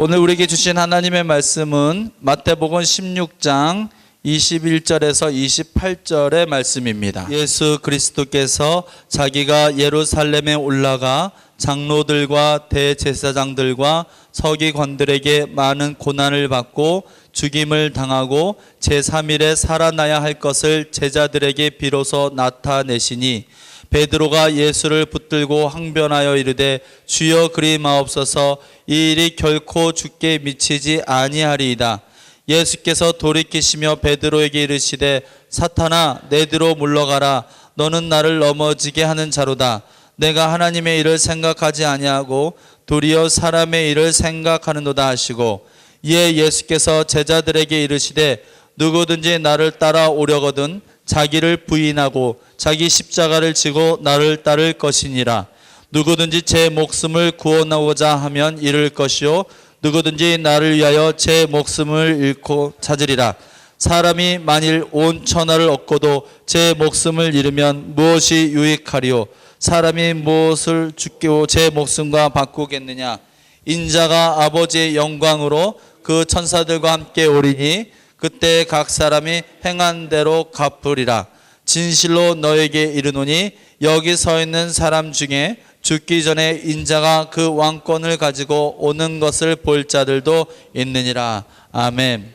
오늘 우리에게 주신 하나님의 말씀은 마태복음 16장 21절에서 28절의 말씀입니다. 예수 그리스도께서 자기가 예루살렘에 올라가 장로들과 대제사장들과 서기관들에게 많은 고난을 받고 죽임을 당하고 제3일에 살아나야 할 것을 제자들에게 비로소 나타내시니 베드로가 예수를 붙들고 항변하여 이르되 주여 그리 마옵소서 이 일이 결코 주께 미치지 아니하리이다. 예수께서 돌이키시며 베드로에게 이르시되 사탄아 내 뒤로 물러가라. 너는 나를 넘어지게 하는 자로다. 내가 하나님의 일을 생각하지 아니하고 도리어 사람의 일을 생각하는도다 하시고 이에 예수께서 제자들에게 이르시되 누구든지 나를 따라오려거든 자기를 부인하고 자기 십자가를 지고 나를 따를 것이니라. 누구든지 제 목숨을 구원하고자 하면 잃을 것이요 누구든지 나를 위하여 제 목숨을 잃고 찾으리라. 사람이 만일 온 천하를 얻고도 제 목숨을 잃으면 무엇이 유익하리요? 사람이 무엇을 주고 제 목숨과 바꾸겠느냐? 인자가 아버지의 영광으로 그 천사들과 함께 오리니 그때 각 사람이 행한 대로 갚으리라. 진실로 너에게 이르노니 여기 서 있는 사람 중에 죽기 전에 인자가 그 왕권을 가지고 오는 것을 볼 자들도 있느니라. 아멘.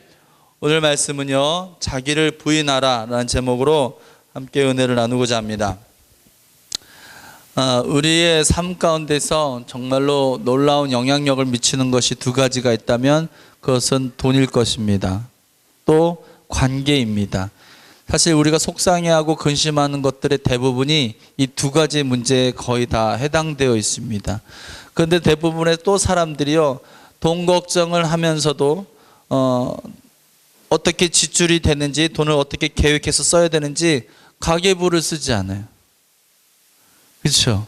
오늘 말씀은요, 자기를 부인하라 라는 제목으로 함께 은혜를 나누고자 합니다. 우리의 삶 가운데서 정말로 놀라운 영향력을 미치는 것이 두 가지가 있다면 그것은 돈일 것입니다. 또 관계입니다. 사실 우리가 속상해하고 근심하는 것들의 대부분이 이 두 가지 문제에 거의 다 해당되어 있습니다. 그런데 대부분의 또 사람들이요, 돈 걱정을 하면서도 어떻게 지출이 되는지, 돈을 어떻게 계획해서 써야 되는지 가계부를 쓰지 않아요. 그렇죠?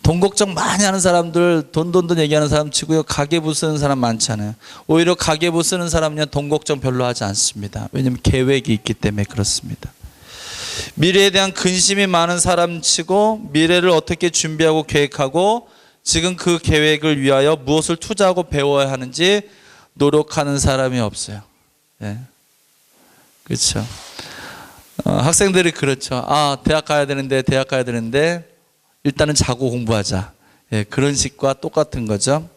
돈 걱정 많이 하는 사람들, 돈 얘기하는 사람 치고요, 가계부 쓰는 사람 많잖아요. 오히려 가계부 쓰는 사람은 돈 걱정 별로 하지 않습니다. 왜냐하면 계획이 있기 때문에 그렇습니다. 미래에 대한 근심이 많은 사람 치고 미래를 어떻게 준비하고 계획하고 지금 그 계획을 위하여 무엇을 투자하고 배워야 하는지 노력하는 사람이 없어요. 네. 그렇죠? 학생들이 그렇죠. 대학 가야 되는데 일단은 자고 공부하자. 예, 그런 식과 똑같은 거죠.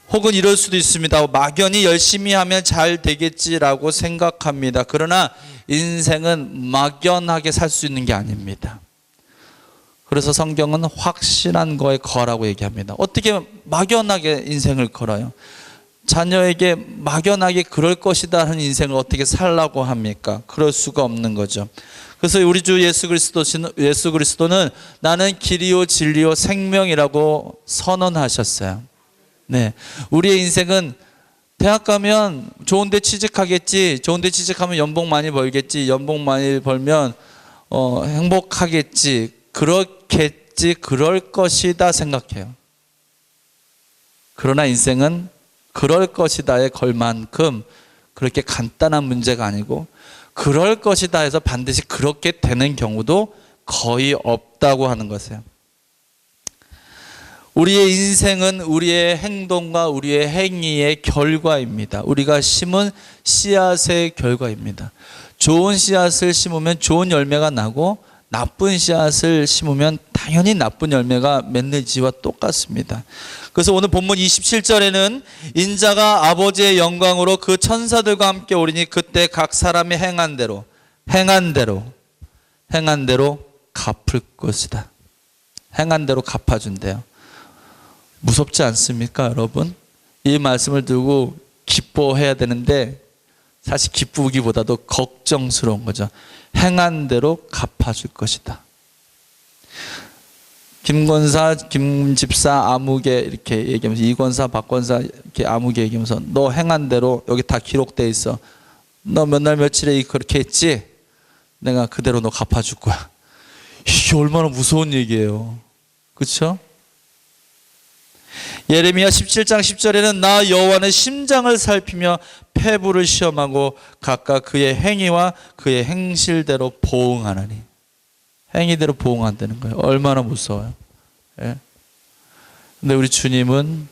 혹은 이럴 수도 있습니다. 막연히 열심히 하면 잘 되겠지라고 생각합니다. 그러나 인생은 막연하게 살 수 있는 게 아닙니다. 그래서 성경은 확실한 거에 거라고 얘기합니다. 어떻게 막연하게 인생을 걸어요? 자녀에게 막연하게 그럴 것이다 하는 인생을 어떻게 살라고 합니까? 그럴 수가 없는 거죠. 그래서 우리 주 예수 그리스도는 나는 길이요 진리요 생명이라고 선언하셨어요. 네, 우리의 인생은 대학 가면 좋은 데 취직하겠지, 좋은 데 취직하면 연봉 많이 벌겠지, 연봉 많이 벌면 행복하겠지, 그렇겠지, 그럴 것이다 생각해요. 그러나 인생은 그럴 것이다에 걸 만큼 그렇게 간단한 문제가 아니고 그럴 것이다 해서 반드시 그렇게 되는 경우도 거의 없다고 하는 것이에요. 우리의 인생은 우리의 행동과 우리의 행위의 결과입니다. 우리가 심은 씨앗의 결과입니다. 좋은 씨앗을 심으면 좋은 열매가 나고 나쁜 씨앗을 심으면 당연히 나쁜 열매가 맺는지와 똑같습니다. 그래서 오늘 본문 27절에는 인자가 아버지의 영광으로 그 천사들과 함께 오리니 그때 각 사람이 행한 대로 갚을 것이다. 행한 대로 갚아준대요. 무섭지 않습니까, 여러분? 이 말씀을 들고 기뻐해야 되는데 사실 기쁘기보다도 걱정스러운 거죠. 행한 대로 갚아줄 것이다. 김권사, 김집사, 아무개 이렇게 얘기하면서 이권사, 박권사 이렇게 아무개 얘기하면서 너 행한 대로 여기 다 기록돼 있어. 너 몇 날 며칠에 그렇게 했지? 내가 그대로 너 갚아줄 거야. 이게 얼마나 무서운 얘기예요. 그렇죠? 예레미야 17장 10절에는 나 여호와는 심장을 살피며 폐부를 시험하고 각각 그의 행위와 그의 행실대로 보응하나니. 행위대로 보응한다는 거예요. 얼마나 무서워요. 예? 근데 우리 주님은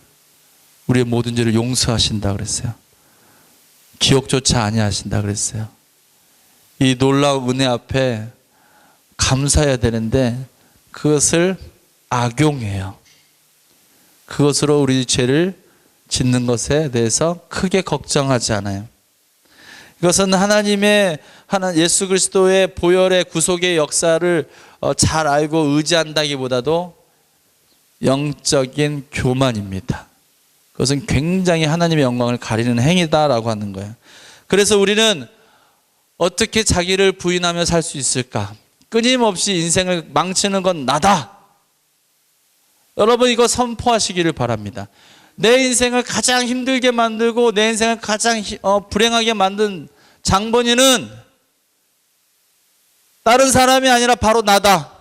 우리의 모든 죄를 용서하신다 그랬어요. 기억조차 아니하신다 그랬어요. 이 놀라운 은혜 앞에 감사해야 되는데 그것을 악용해요. 그것으로 우리 죄를 짓는 것에 대해서 크게 걱정하지 않아요. 이것은 하나님의 예수 그리스도의 보혈의 구속의 역사를 잘 알고 의지한다기보다도 영적인 교만입니다. 그것은 굉장히 하나님의 영광을 가리는 행위다라고 하는 거예요. 그래서 우리는 어떻게 자기를 부인하며 살 수 있을까? 끊임없이 인생을 망치는 건 나다. 여러분 이거 선포하시기를 바랍니다. 내 인생을 가장 힘들게 만들고 내 인생을 가장 불행하게 만든 장본인은 다른 사람이 아니라 바로 나다.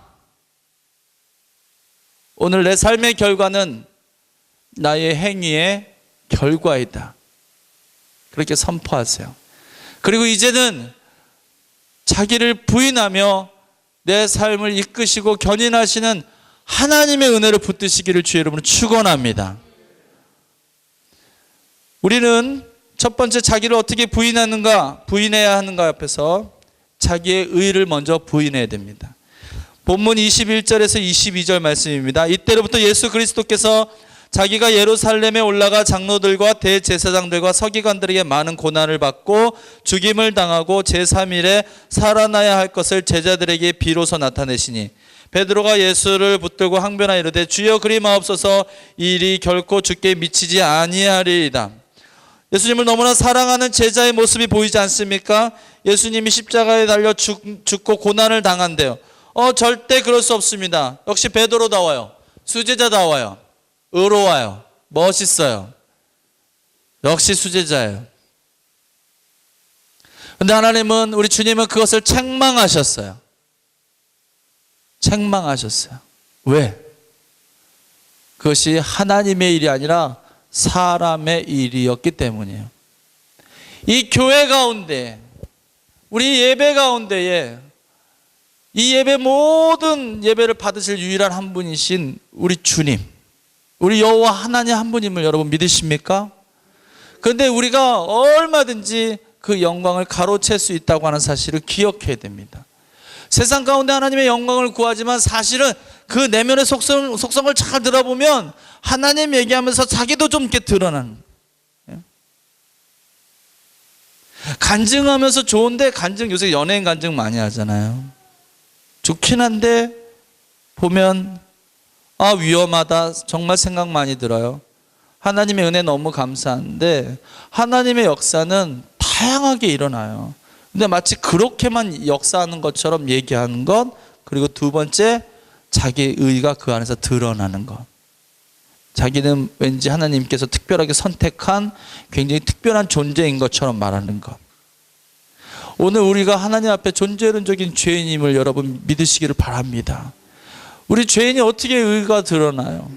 오늘 내 삶의 결과는 나의 행위의 결과이다. 그렇게 선포하세요. 그리고 이제는 자기를 부인하며 내 삶을 이끄시고 견인하시는 하나님의 은혜를 붙드시기를 주의 이름으로 축원합니다. 우리는 첫 번째 자기를 어떻게 부인해야 하는가 앞에서 자기의 의를 먼저 부인해야 됩니다. 본문 21절에서 22절 말씀입니다. 이때로부터 예수 그리스도께서 자기가 예루살렘에 올라가 장로들과 대제사장들과 서기관들에게 많은 고난을 받고 죽임을 당하고 제3일에 살아나야 할 것을 제자들에게 비로소 나타내시니 베드로가 예수를 붙들고 항변하여 이르되 주여 그리 마옵소서 이 일이 결코 주께 미치지 아니하리이다. 예수님을 너무나 사랑하는 제자의 모습이 보이지 않습니까? 예수님이 십자가에 달려 죽고 고난을 당한대요. 절대 그럴 수 없습니다. 역시 베드로다워요. 수제자다워요. 의로워요. 멋있어요. 역시 수제자예요. 그런데 하나님은, 우리 주님은 그것을 책망하셨어요. 책망하셨어요. 왜? 그것이 하나님의 일이 아니라 사람의 일이었기 때문이에요. 이 교회 가운데, 우리 예배 가운데에 이 예배 모든 예배를 받으실 유일한 한 분이신 우리 주님, 우리 여호와 하나님 한 분임을 여러분 믿으십니까? 그런데 우리가 얼마든지 그 영광을 가로챌 수 있다고 하는 사실을 기억해야 됩니다. 세상 가운데 하나님의 영광을 구하지만 사실은 그 내면의 속성을 잘 들어보면 하나님 얘기하면서 자기도 좀 이렇게 드러나는 거예요. 간증하면서 좋은데, 요새 연예인 간증 많이 하잖아요. 좋긴 한데 보면 위험하다, 정말 생각 많이 들어요. 하나님의 은혜 너무 감사한데 하나님의 역사는 다양하게 일어나요. 근데 마치 그렇게만 역사하는 것처럼 얘기하는 것, 그리고 두 번째 자기의 의가 그 안에서 드러나는 것. 자기는 왠지 하나님께서 특별하게 선택한 굉장히 특별한 존재인 것처럼 말하는 것. 오늘 우리가 하나님 앞에 존재론적인 죄인임을 여러분 믿으시기를 바랍니다. 우리 죄인이 어떻게 의가 드러나요?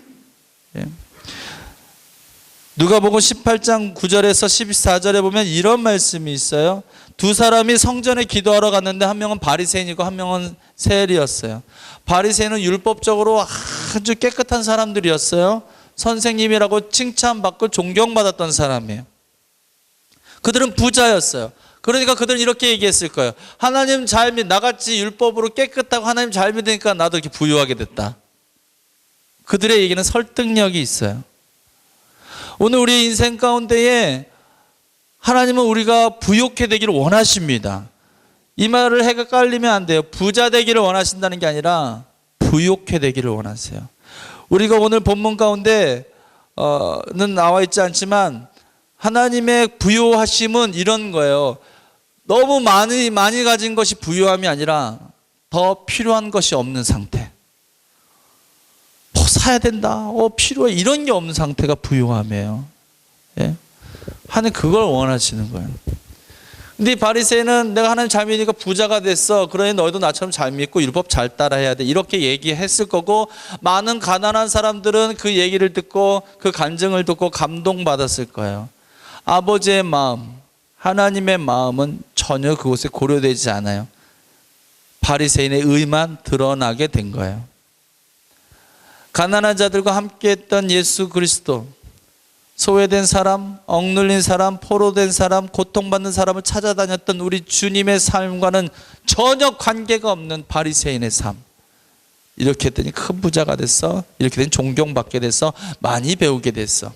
누가복음 18장 9절에서 14절에 보면 이런 말씀이 있어요. 두 사람이 성전에 기도하러 갔는데 한 명은 바리새인이고 한 명은 세리였어요. 바리새인은 율법적으로 아주 깨끗한 사람들이었어요. 선생님이라고 칭찬받고 존경받았던 사람이에요. 그들은 부자였어요. 그러니까 그들은 이렇게 얘기했을 거예요. 하나님 잘 나같이 율법으로 깨끗하고 하나님 잘 믿으니까 나도 이렇게 부유하게 됐다. 그들의 얘기는 설득력이 있어요. 오늘 우리 인생 가운데에 하나님은 우리가 부욕해 되기를 원하십니다. 이 말을 헷갈리면 안 돼요. 부자 되기를 원하신다는 게 아니라 부욕해 되기를 원하세요. 우리가 오늘 본문 가운데는 나와 있지 않지만 하나님의 부요하심은 이런 거예요. 너무 많이 가진 것이 부요함이 아니라 더 필요한 것이 없는 상태. 뭐 사야 된다, 필요해, 이런 게 없는 상태가 부요함이에요. 예? 하나님 그걸 원하시는 거예요. 근데 이 바리새인은 내가 하나님 잘 믿으니까 부자가 됐어, 그러니 너희도 나처럼 잘 믿고 율법 잘 따라해야 돼, 이렇게 얘기했을 거고, 많은 가난한 사람들은 그 얘기를 듣고 그 간증을 듣고 감동받았을 거예요. 아버지의 마음, 하나님의 마음은 전혀 그곳에 고려되지 않아요. 바리새인의 의만 드러나게 된 거예요. 가난한 자들과 함께 했던 예수 그리스도, 소외된 사람, 억눌린 사람, 포로된 사람, 고통받는 사람을 찾아다녔던 우리 주님의 삶과는 전혀 관계가 없는 바리새인의 삶. 이렇게 했더니 큰 부자가 됐어. 이렇게 되니 존경받게 됐어. 많이 배우게 됐어.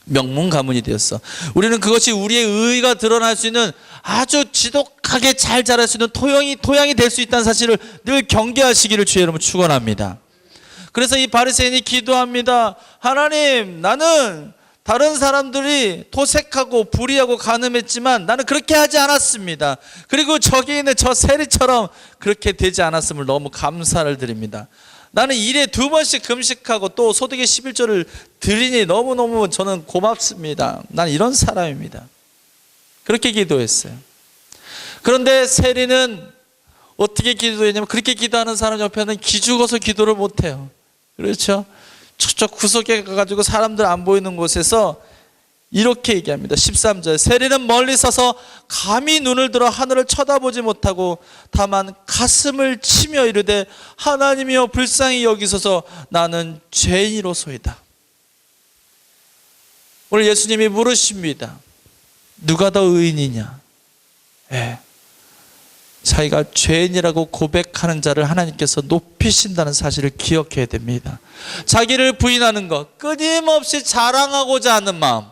명문 가문이 되었어. 우리는 그것이 우리의 의의가 드러날 수 있는 아주 지독하게 잘 자랄 수 있는 토양이 될 수 있다는 사실을 늘 경계하시기를 주의 이름으로 축원합니다. 그래서 이 바리새인이 기도합니다. 하나님, 나는 다른 사람들이 토색하고 불의하고 간음했지만 나는 그렇게 하지 않았습니다. 그리고 저기 있는 저 세리처럼 그렇게 되지 않았음을 너무 감사를 드립니다. 나는 일에 2번씩 금식하고 또 소득의 11조를 드리니 너무너무 저는 고맙습니다. 난 이런 사람입니다. 그렇게 기도했어요. 그런데 세리는 어떻게 기도했냐면 그렇게 기도하는 사람 옆에는 기죽어서 기도를 못해요. 그렇죠? 저쪽 구석에 가가지고 사람들 안 보이는 곳에서 이렇게 얘기합니다. 13절, 세리는 멀리 서서 감히 눈을 들어 하늘을 쳐다보지 못하고 다만 가슴을 치며 이르되 하나님이여 불쌍히 여기소서 나는 죄인이로소이다. 오늘 예수님이 물으십니다. 누가 더 의인이냐? 자기가 죄인이라고 고백하는 자를 하나님께서 높이신다는 사실을 기억해야 됩니다. 자기를 부인하는 것, 끊임없이 자랑하고자 하는 마음,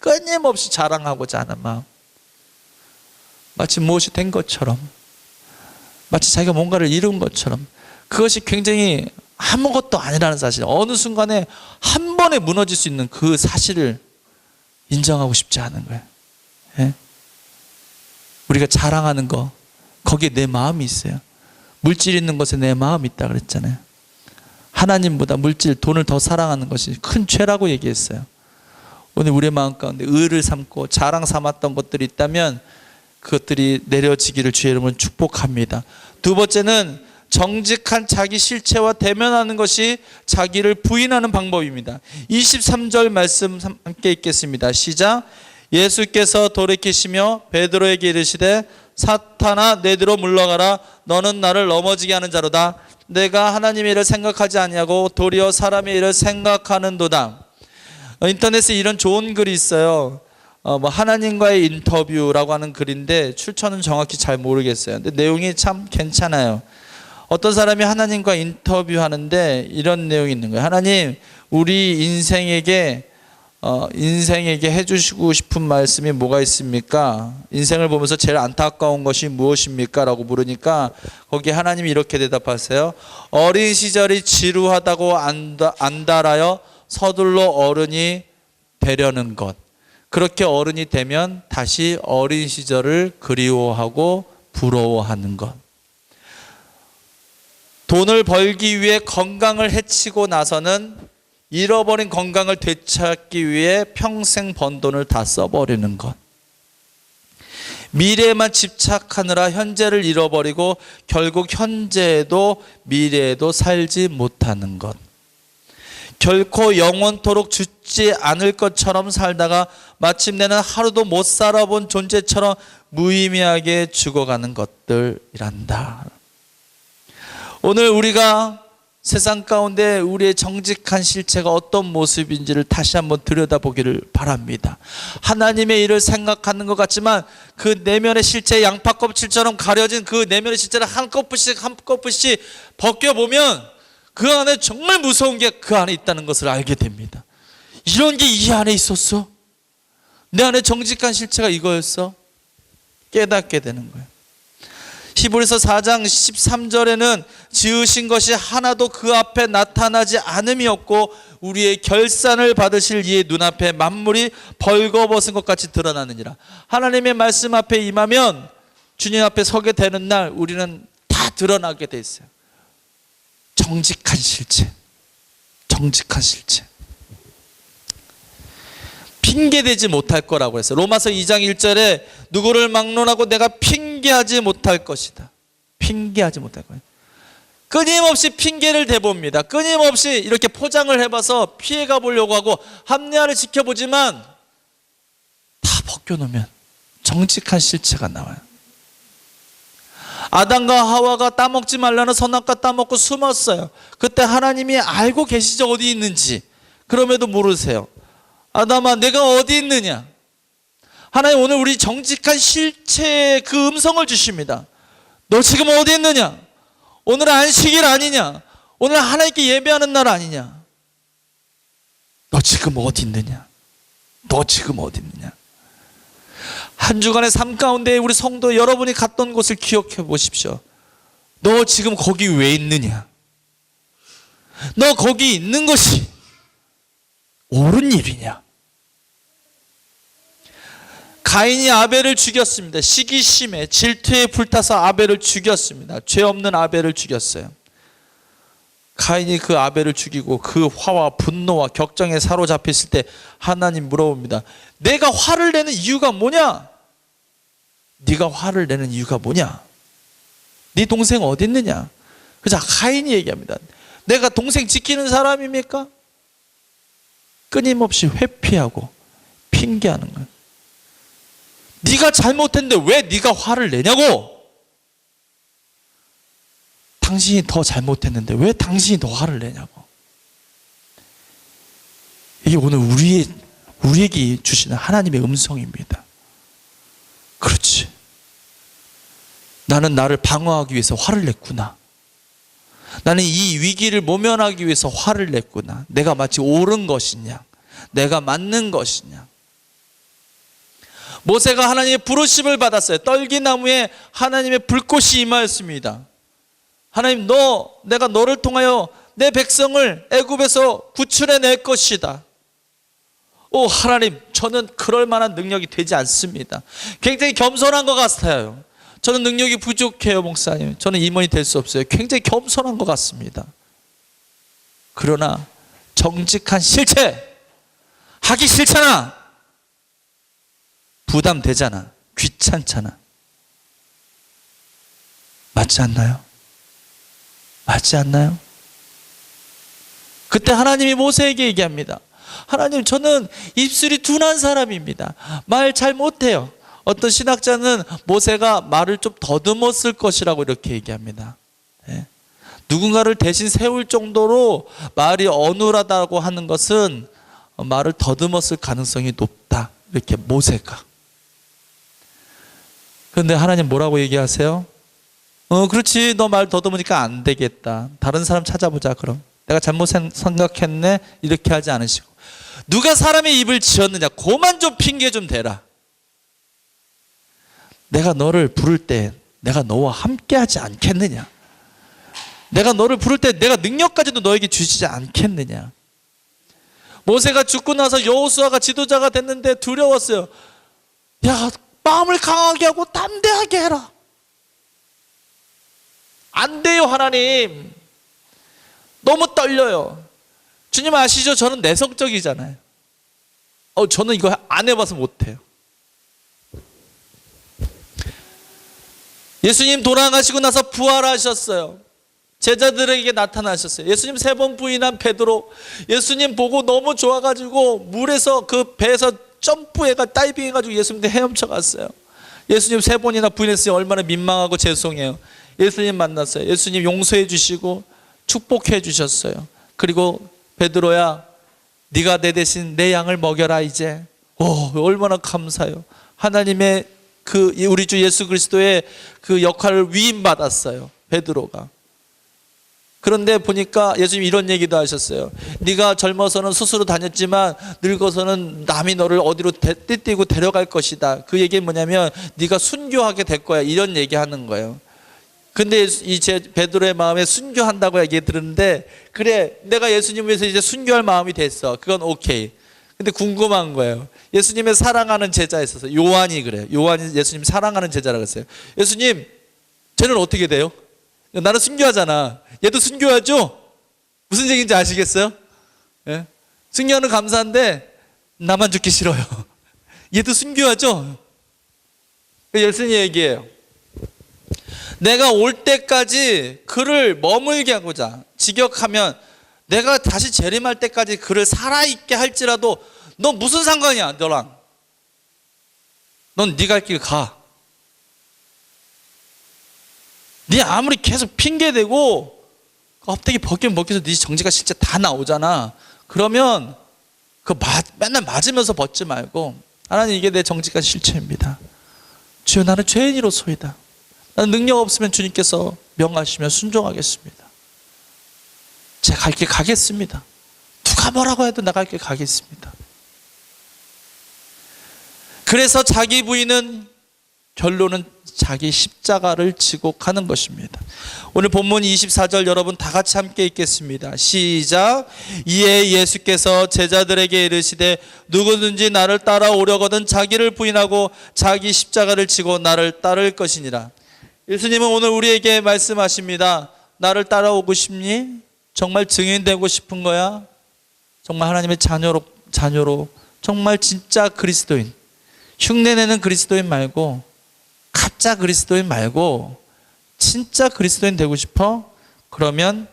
끊임없이 자랑하고자 하는 마음, 마치 무엇이 된 것처럼, 마치 자기가 뭔가를 이룬 것처럼, 그것이 굉장히 아무것도 아니라는 사실, 어느 순간에 한 번에 무너질 수 있는 그 사실을 인정하고 싶지 않은 거예요. 우리가 자랑하는 거, 거기에 내 마음이 있어요. 물질 있는 것에 내 마음이 있다 그랬잖아요. 하나님보다 물질, 돈을 더 사랑하는 것이 큰 죄라고 얘기했어요. 오늘 우리의 마음 가운데 의를 삼고 자랑 삼았던 것들이 있다면 그것들이 내려지기를 주의 이름으로 축복합니다. 2번째는 정직한 자기 실체와 대면하는 것이 자기를 부인하는 방법입니다. 23절 말씀 함께 읽겠습니다. 시작. 예수께서 돌이키시며 베드로에게 이르시되 사탄아 내뒤로 물러가라. 너는 나를 넘어지게 하는 자로다. 내가 하나님의 일을 생각하지 아니하고 도리어 사람의 일을 생각하는도다. 인터넷에 이런 좋은 글이 있어요. 하나님과의 인터뷰라고 하는 글인데 출처는 정확히 잘 모르겠어요. 근데 내용이 참 괜찮아요. 어떤 사람이 하나님과 인터뷰하는데 이런 내용이 있는 거예요. 하나님, 우리 인생에게 해주시고 싶은 말씀이 뭐가 있습니까? 인생을 보면서 제일 안타까운 것이 무엇입니까? 라고 물으니까 거기에 하나님이 이렇게 대답하세요. 어린 시절이 지루하다고 안달하여 서둘러 어른이 되려는 것. 그렇게 어른이 되면 다시 어린 시절을 그리워하고 부러워하는 것. 돈을 벌기 위해 건강을 해치고 나서는 잃어버린 건강을 되찾기 위해 평생 번 돈을 다 써버리는 것. 미래에만 집착하느라 현재를 잃어버리고 결국 현재에도 미래에도 살지 못하는 것. 결코 영원토록 죽지 않을 것처럼 살다가 마침내는 하루도 못 살아본 존재처럼 무의미하게 죽어가는 것들이란다. 오늘 우리가 세상 가운데 우리의 정직한 실체가 어떤 모습인지를 다시 한번 들여다보기를 바랍니다. 하나님의 일을 생각하는 것 같지만 그 내면의 실체, 양파 껍질처럼 가려진 그 내면의 실체를 한꺼풀씩 벗겨보면 그 안에 정말 무서운 게 그 안에 있다는 것을 알게 됩니다. 이런 게 이 안에 있었어? 내 안에 정직한 실체가 이거였어? 깨닫게 되는 거예요. 히브리서 4장 13절에는 지으신 것이 하나도 그 앞에 나타나지 않음이 없고 우리의 결산을 받으실 이의 눈앞에 만물이 벌거벗은 것 같이 드러나느니라. 하나님의 말씀 앞에 임하면 주님 앞에 서게 되는 날 우리는 다 드러나게 돼 있어요. 정직한 실체, 정직한 실체. 핑계대지 못할 거라고 했어요. 로마서 2장 1절에 누구를 막론하고 내가 핑계하지 못할 것이다. 핑계하지 못할 거예요. 끊임없이 핑계를 대봅니다. 끊임없이 이렇게 포장을 해봐서 피해가 보려고 하고 합리화를 지켜보지만 다 벗겨놓으면 정직한 실체가 나와요. 아담과 하와가 따먹지 말라는 선악과 따먹고 숨었어요. 그때 하나님이 알고 계시죠, 어디 있는지. 그럼에도 물으세요. 아담아, 내가 어디 있느냐? 하나님 오늘 우리 정직한 실체의 그 음성을 주십니다. 너 지금 어디 있느냐? 오늘은 안식일 아니냐? 오늘 하나님께 예배하는 날 아니냐? 너 지금 어디 있느냐? 너 지금 어디 있느냐? 한 주간의 삶 가운데 우리 성도 여러분이 갔던 곳을 기억해 보십시오. 너 지금 거기 왜 있느냐? 너 거기 있는 것이 옳은 일이냐? 가인이 아벨을 죽였습니다. 시기심에 질투에 불타서 아벨을 죽였습니다. 죄 없는 아벨을 죽였어요. 가인이 그 아벨을 죽이고 그 화와 분노와 격정에 사로잡혔을 때 하나님 물어봅니다. 내가 화를 내는 이유가 뭐냐? 네가 화를 내는 이유가 뭐냐? 네 동생 어디 있느냐? 그래서 가인이 얘기합니다. 내가 동생 지키는 사람입니까? 끊임없이 회피하고 핑계하는 거예요. 네가 잘못했는데 왜 네가 화를 내냐고? 당신이 더 잘못했는데 왜 당신이 더 화를 내냐고? 이게 오늘 우리에게 주시는 하나님의 음성입니다. 그렇지. 나는 나를 방어하기 위해서 화를 냈구나. 나는 이 위기를 모면하기 위해서 화를 냈구나. 내가 마치 옳은 것이냐? 내가 맞는 것이냐? 모세가 하나님의 부르심을 받았어요. 떨기나무에 하나님의 불꽃이 임하였습니다. 하나님, 내가 너를 통하여 내 백성을 애굽에서 구출해 낼 것이다. 오 하나님, 저는 그럴 만한 능력이 되지 않습니다. 굉장히 겸손한 것 같아요. 저는 능력이 부족해요, 목사님. 저는 임원이 될 수 없어요. 굉장히 겸손한 것 같습니다. 그러나 정직한 실체, 하기 싫잖아. 부담되잖아. 귀찮잖아. 맞지 않나요? 맞지 않나요? 그때 하나님이 모세에게 얘기합니다. 하나님, 저는 입술이 둔한 사람입니다. 말 잘 못해요. 어떤 신학자는 모세가 말을 좀 더듬었을 것이라고 이렇게 얘기합니다. 예. 누군가를 대신 세울 정도로 말이 어눌하다고 하는 것은 말을 더듬었을 가능성이 높다. 이렇게 모세가. 그런데 하나님 뭐라고 얘기하세요? 그렇지, 너 말 더듬으니까 안 되겠다. 다른 사람 찾아보자. 그럼 내가 잘못 생각했네. 이렇게 하지 않으시고, 누가 사람의 입을 지었느냐, 그만 좀 핑계 좀 대라. 내가 너를 부를 때 내가 너와 함께 하지 않겠느냐? 내가 너를 부를 때 내가 능력까지도 너에게 주시지 않겠느냐? 모세가 죽고 나서 여호수아가 지도자가 됐는데 두려웠어요. 야, 마음을 강하게 하고 담대하게 해라. 안 돼요, 하나님. 너무 떨려요. 주님 아시죠? 저는 내성적이잖아요. 저는 이거 안 해봐서 못해요. 예수님 돌아가시고 나서 부활하셨어요. 제자들에게 나타나셨어요. 예수님 3번 부인한 베드로, 예수님 보고 너무 좋아가지고 물에서 그 배에서 점프해가 다이빙해가지고 예수님한테 헤엄쳐 갔어요. 예수님 3번이나 부인했으니 얼마나 민망하고 죄송해요. 예수님 만났어요. 예수님 용서해 주시고 축복해 주셨어요. 그리고 베드로야, 네가 내 대신 내 양을 먹여라 이제. 얼마나 감사해요. 하나님의 우리 주 예수 그리스도의 그 역할을 위임받았어요, 베드로가. 그런데 보니까 예수님이 이런 얘기도 하셨어요. 네가 젊어서는 스스로 다녔지만 늙어서는 남이 너를 어디로 띠띠고 데려갈 것이다. 그 얘기는 뭐냐면 네가 순교하게 될 거야, 이런 얘기하는 거예요. 근데 이제 베드로의 마음에 순교한다고 얘기 들었는데, 그래, 내가 예수님 위해서 이제 순교할 마음이 됐어. 그건 오케이. 근데 궁금한 거예요. 예수님의 사랑하는 제자 있어서 요한이 그래요. 요한이 예수님 사랑하는 제자라고 했어요. 예수님, 쟤는 어떻게 돼요? 나는 순교하잖아. 얘도 순교하죠? 무슨 얘기인지 아시겠어요? 예? 순교하는 감사한데 나만 죽기 싫어요. 얘도 순교하죠? 예수님 얘기해요. 내가 올 때까지 그를 머물게 하고자 직역하면, 내가 다시 재림할 때까지 그를 살아있게 할지라도 너 무슨 상관이야, 너랑. 넌 네 갈 길 가. 네 아무리 계속 핑계대고 껍데기 벗기면 벗겨서 네 정지가 실제 다 나오잖아. 그러면 맨날 맞으면서 벗지 말고, 하나님 이게 내 정직한 실체입니다. 주여 나는 죄인이로소이다. 나는 능력 없으면 주님께서 명하시면 순종하겠습니다. 제가 갈 길 가겠습니다. 누가 뭐라고 해도 나갈 길 가겠습니다. 그래서 자기 부인은 결론은 자기 십자가를 지고 가는 것입니다. 오늘 본문 24절 여러분 다 같이 함께 읽겠습니다. 시작. 이에 예수께서 제자들에게 이르시되 누구든지 나를 따라오려거든 자기를 부인하고 자기 십자가를 지고 나를 따를 것이니라. 예수님은 오늘 우리에게 말씀하십니다. 나를 따라오고 싶니? 정말 증인되고 싶은 거야? 정말 하나님의 자녀로 정말 진짜 그리스도인, 흉내내는 그리스도인 말고, 가짜 그리스도인 말고 진짜 그리스도인 되고 싶어? 그러면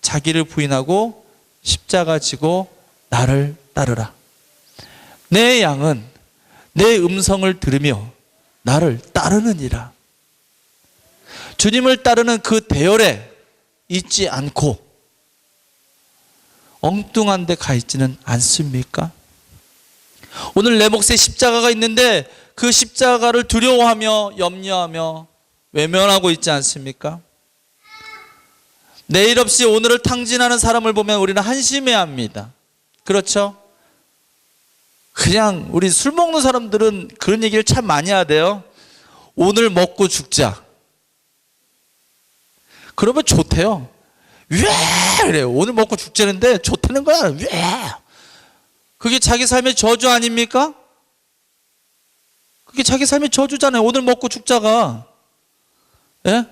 자기를 부인하고 십자가 지고 나를 따르라. 내 양은 내 음성을 들으며 나를 따르느니라. 주님을 따르는 그 대열에 있지 않고 엉뚱한 데 가 있지는 않습니까? 오늘 내 몫에 십자가가 있는데 그 십자가를 두려워하며 염려하며 외면하고 있지 않습니까? 내일 없이 오늘을 탕진하는 사람을 보면 우리는 한심해야 합니다. 그렇죠? 그냥 우리 술 먹는 사람들은 그런 얘기를 참 많이 하대요. 오늘 먹고 죽자. 그러면 좋대요. 왜 그래요? 오늘 먹고 죽자는데 좋다는 거야. 왜? 그게 자기 삶의 저주 아닙니까? 그게 자기 삶의 저주잖아요. 오늘 먹고 죽자가. 예?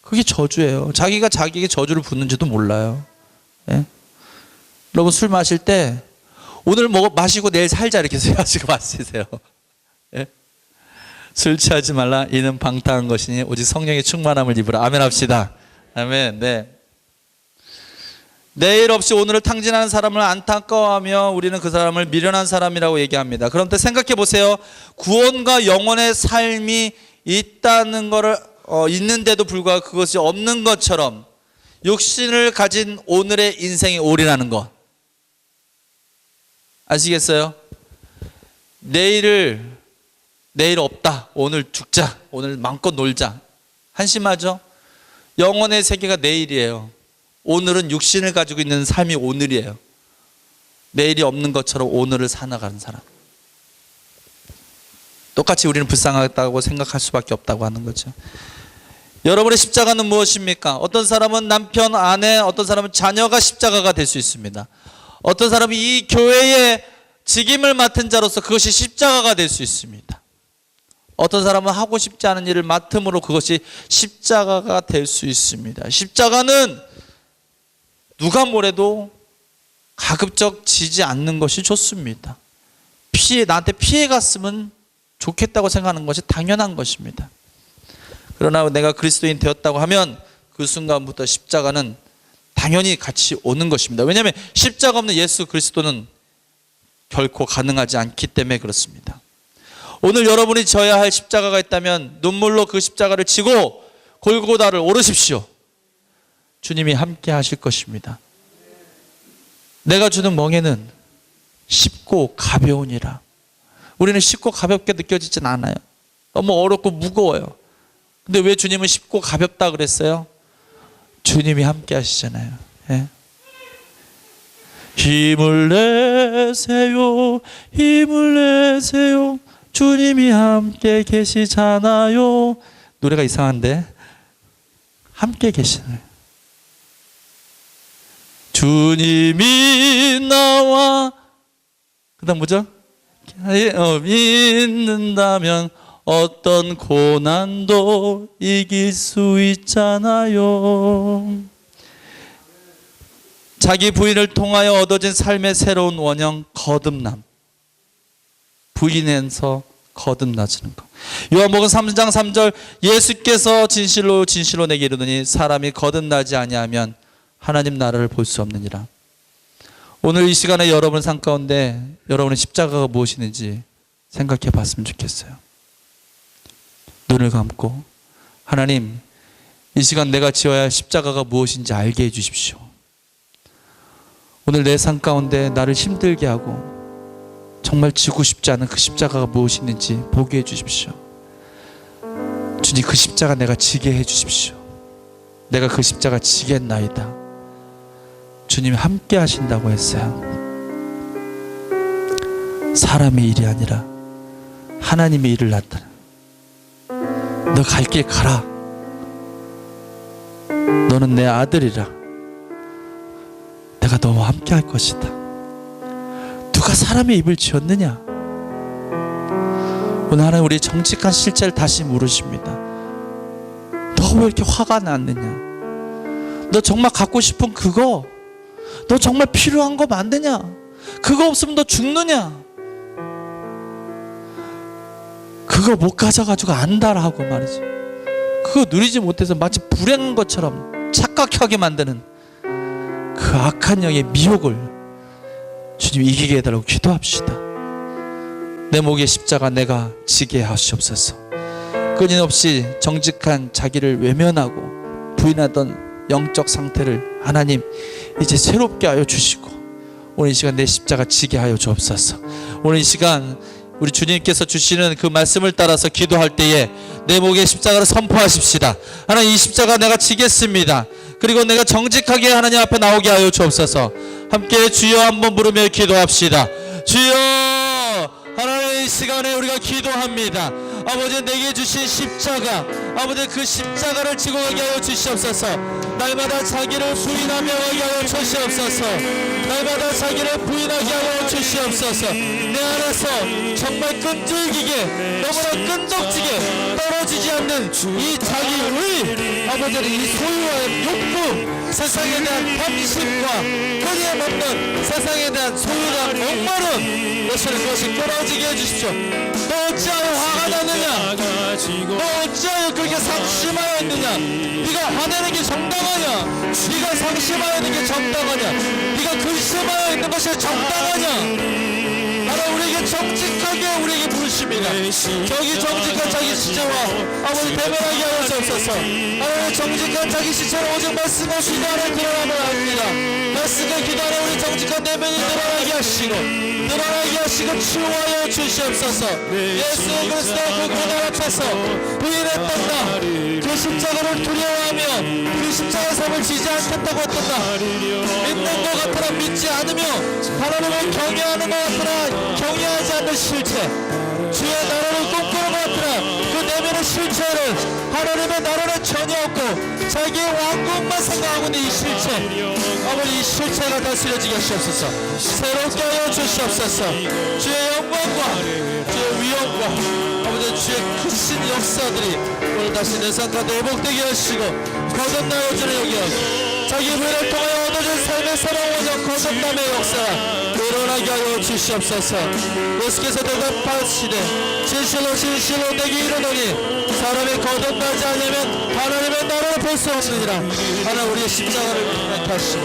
그게 저주예요. 자기가 자기에게 저주를 붓는지도 몰라요. 예? 여러분 술 마실 때 오늘 마시고 내일 살자 이렇게 하시고 마시세요. 예? 술 취하지 말라. 이는 방탕한 것이니 오직 성령의 충만함을 입으라. 아멘 합시다. 아멘. 네. 내일 없이 오늘을 탕진하는 사람을 안타까워하며 우리는 그 사람을 미련한 사람이라고 얘기합니다. 그런데 생각해 보세요. 구원과 영원의 삶이 있다는 것을 있는데도 불구하고 그것이 없는 것처럼 육신을 가진 오늘의 인생에 올인하는 것. 아시겠어요? 내일 없다. 오늘 죽자. 오늘 마음껏 놀자. 한심하죠? 영혼의 세계가 내일이에요. 오늘은 육신을 가지고 있는 삶이 오늘이에요. 내일이 없는 것처럼 오늘을 살아가는 사람. 똑같이 우리는 불쌍하다고 생각할 수밖에 없다고 하는 거죠. 여러분의 십자가는 무엇입니까? 어떤 사람은 남편, 아내, 어떤 사람은 자녀가 십자가가 될 수 있습니다. 어떤 사람이 이 교회의 직임을 맡은 자로서 그것이 십자가가 될 수 있습니다. 어떤 사람은 하고 싶지 않은 일을 맡음으로 그것이 십자가가 될 수 있습니다. 십자가는 누가 뭐래도 가급적 지지 않는 것이 좋습니다. 나한테 피해 갔으면 좋겠다고 생각하는 것이 당연한 것입니다. 그러나 내가 그리스도인 되었다고 하면 그 순간부터 십자가는 당연히 같이 오는 것입니다. 왜냐하면 십자가 없는 예수 그리스도는 결코 가능하지 않기 때문에 그렇습니다. 오늘 여러분이 져야 할 십자가가 있다면 눈물로 그 십자가를 지고 골고다를 오르십시오. 주님이 함께 하실 것입니다. 내가 주는 멍에는 쉽고 가벼우니라. 우리는 쉽고 가볍게 느껴지진 않아요. 너무 어렵고 무거워요. 근데 왜 주님은 쉽고 가볍다 그랬어요? 주님이 함께 하시잖아요. 예? 힘을 내세요. 힘을 내세요. 주님이 함께 계시잖아요. 노래가 이상한데 함께 계시나요? 주님이 나와 그 다음 뭐죠? 믿는다면 어떤 고난도 이길 수 있잖아요. 자기 부인을 통하여 얻어진 삶의 새로운 원형 거듭남. 부인에서 거듭나지는 것. 요한복음 3장 3절 예수께서 진실로 내게 이르노니 사람이 거듭나지 아니하면 하나님 나라를 볼 수 없느니라. 오늘 이 시간에 여러분 삶 가운데 여러분의 십자가가 무엇이는지 생각해 봤으면 좋겠어요. 눈을 감고 하나님 이 시간 내가 지어야 할 십자가가 무엇인지 알게 해 주십시오. 오늘 내 삶 가운데 나를 힘들게 하고 정말 지고 싶지 않은 그 십자가가 무엇이 있는지 보게 해주십시오. 주님, 그 십자가 내가 지게 해주십시오. 내가 그 십자가 지겠나이다. 주님이 함께 하신다고 했어요. 사람의 일이 아니라 하나님의 일을 나타내. 너 갈 길 가라. 너는 내 아들이라. 내가 너와 함께 할 것이다. 누가 사람의 입을 지었느냐? 오늘 하나님 우리 정직한 실체를 다시 물으십니다. 너 왜 이렇게 화가 났느냐? 너 정말 갖고 싶은 그거, 너 정말 필요한 거 맞느냐? 그거 없으면 너 죽느냐? 그거 못 가져가지고 안다라 하고 말이지. 그거 누리지 못해서 마치 불행한 것처럼 착각하게 만드는 그 악한 영의 미혹을 주님 이기게 해달라고 기도합시다. 내 목의 십자가 내가 지게 하시옵소서. 끊임없이 정직한 자기를 외면하고 부인하던 영적 상태를 하나님 이제 새롭게 하여 주시고 오늘 이 시간 내 십자가 지게 하여 주옵소서. 오늘 이 시간 우리 주님께서 주시는 그 말씀을 따라서 기도할 때에 내 목에 십자가를 선포하십시다. 하나님, 이 십자가 내가 지겠습니다. 그리고 내가 정직하게 하나님 앞에 나오게 하여 주옵소서. 함께 주여 한번 부르며 기도합시다. 주여, 하나님, 이 시간에 우리가 기도합니다. 아버지, 내게 주신 십자가, 아버지, 그 십자가를 지고 가게 하여 주시옵소서. 날마다 자기를 부인하며 가게 하여 주시옵소서. 날마다 자기를 부인하게 하여 주시옵소서. 내 안에서 정말 끈질기게, 너무나 끈덕지게 떨어지지 않는 이 자기의, 아버지, 이 소유와 욕구, 세상에 대한 탐심과 끊임없는 세상에 대한 소유가 목마른 그것이 끊어지게 해주십시오. 너 어찌하여 화가 났느냐? 너 어찌하여 그렇게 상심하였느냐? 네가 화내는 게 정당하냐? 네가 상심하였는 게 정당하냐? 네가 근심하여 있는 것이 정당하냐? 하나님, 우리에게 정직하게 우리에게 부르십니다. 저기 정직한 자기 시체와 아버지 대면하게 하여 주옵소서. 하나님, 정직한 자기 시체로 오직 말씀과 기도 안에 드러나면 합니다. 말씀과 기도 안에 우리 정직한 내면이 드러나게 하시고 치유하여 주시옵소서. 예수 그리스도 그 고난 앞에서 부인했던 나, 그 십자가를 두려워하며 그 십자가 삶을 지지 않겠다고 했던 나, 믿는 것 같으나 믿지 않으며 하나님을 경외하는 것 같으나 경외하지 않는 실체, 주의 나라를 꿈꾸는 것 같으나 그 내면의 실체를 하나님의 나라는 전혀 없고 자기의 왕국만 생각하고 있는 이 실체, 아버지, 이 실체가 다스려지게 하시옵소서. 새롭게 하여 주시옵소서. 주의 영광과 주의 위엄과 아버지, 주의 크신 역사들이 오늘 다시 내 삶 가운데 회복되게 하시고 거듭나여 주는 여기여 자기 부인을 통하여 얻어진 삶의 새로운 거듭남의 역사 일어나게 하여 주시옵소서. 예수께서 대답하시되 진실로 내게 이르노니 사람이 거듭나지 않으면 하나님의 나라를 볼 수 없느니라. 하나님, 우리의 십자가를 택하시고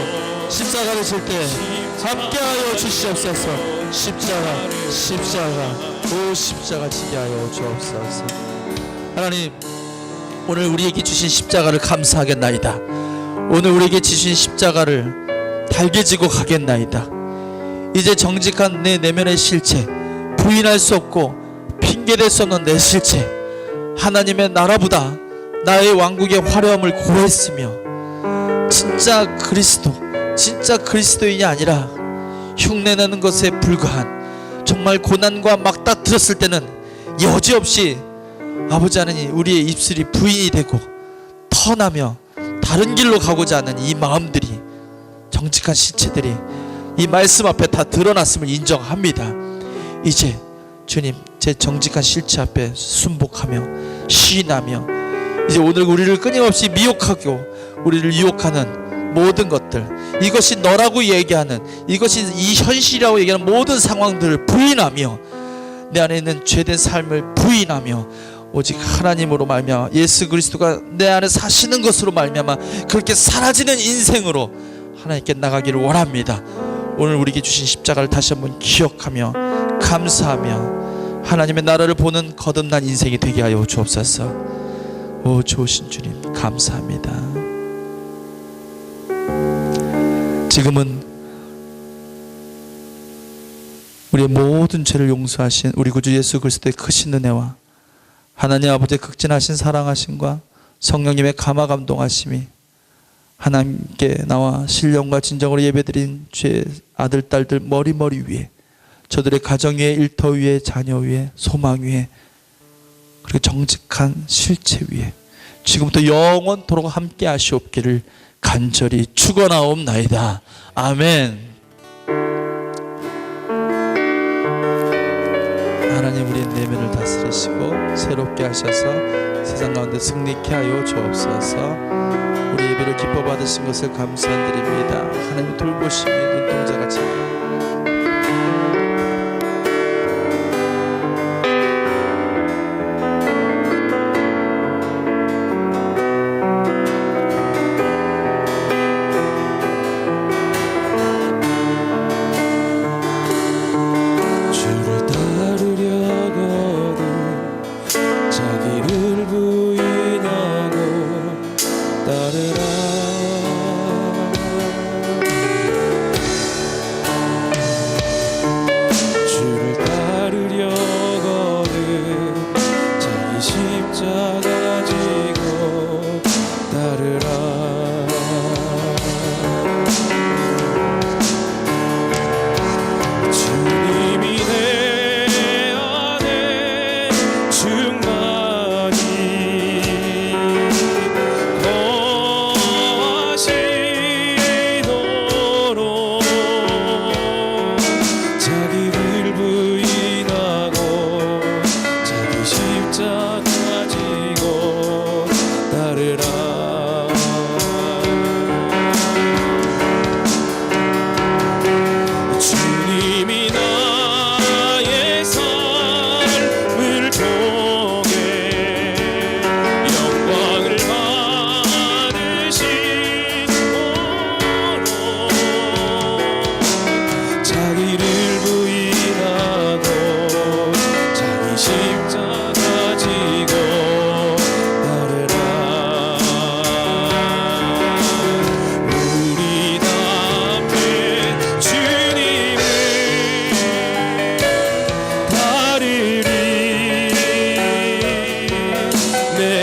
십자가를 질 때 함께하여 주시옵소서. 십자가 오 십자가 지게 하여 주옵소서. 하나님, 오늘 우리에게 주신 십자가를 감사하겠나이다. 오늘 우리에게 주신 십자가를 달게 지고 가겠나이다. 이제 정직한 내 내면의 실체, 부인할 수 없고 핑계댈 수 없는 내 실체, 하나님의 나라보다 나의 왕국의 화려함을 고했으며 진짜 그리스도인이 아니라 흉내내는 것에 불과한 정말 고난과 맞닥뜨렸을 때는 여지없이 아버지 하나님, 우리의 입술이 부인이 되고 터나며 다른 길로 가고자 하는 이 마음들이, 정직한 실체들이 이 말씀 앞에 다 드러났음을 인정합니다. 이제 주님, 제 정직한 실체 앞에 순복하며 시인하며 이제 오늘 우리를 끊임없이 미혹하고 우리를 유혹하는 모든 것들, 이것이 너라고 얘기하는, 이것이 이 현실이라고 얘기하는 모든 상황들을 부인하며 내 안에 있는 죄된 삶을 부인하며 오직 하나님으로 말미암아 예수 그리스도가 내 안에 사시는 것으로 말미암아 그렇게 사라지는 인생으로 하나님께 나가기를 원합니다. 오늘 우리에게 주신 십자가를 다시 한번 기억하며 감사하며 하나님의 나라를 보는 거듭난 인생이 되게 하여 주옵소서. 오 좋으신 주님, 감사합니다. 지금은 우리의 모든 죄를 용서하신 우리 구주 예수 그리스도의 크신 은혜와 하나님 아버지의 극진하신 사랑하심과 성령님의 감화 감동하심이 하나님께 나와 신령과 진정으로 예배드린 죄 아들 딸들 머리 위에, 저들의 가정 위에, 일터 위에, 자녀 위에, 소망 위에, 그리고 정직한 실체 위에 지금부터 영원토록 함께 하시옵기를 간절히 축원하옵나이다. 아멘. 하나님, 우리의 내면을 다스리시고 새롭게 하셔서 세상 가운데 승리케 하여 주옵소서. 우리 예배를 기뻐 받으신 것을 감사드립니다. 하나님 돌보심이 눈동자같이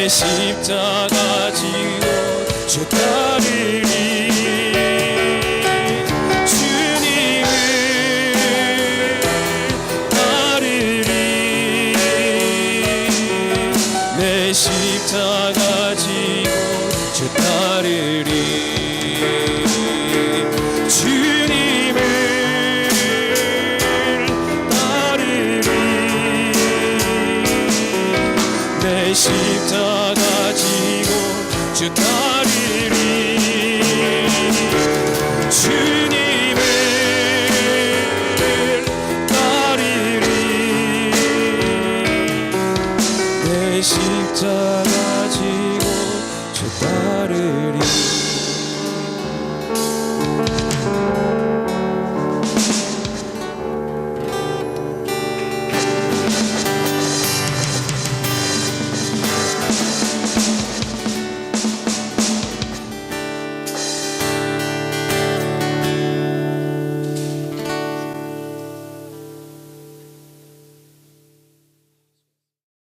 십자가 지고 주 따르리. 주님을 따르리. 내 십자가 지고 주 따르리. 주님을 따르리. 내 십자가 지고 주 따르리.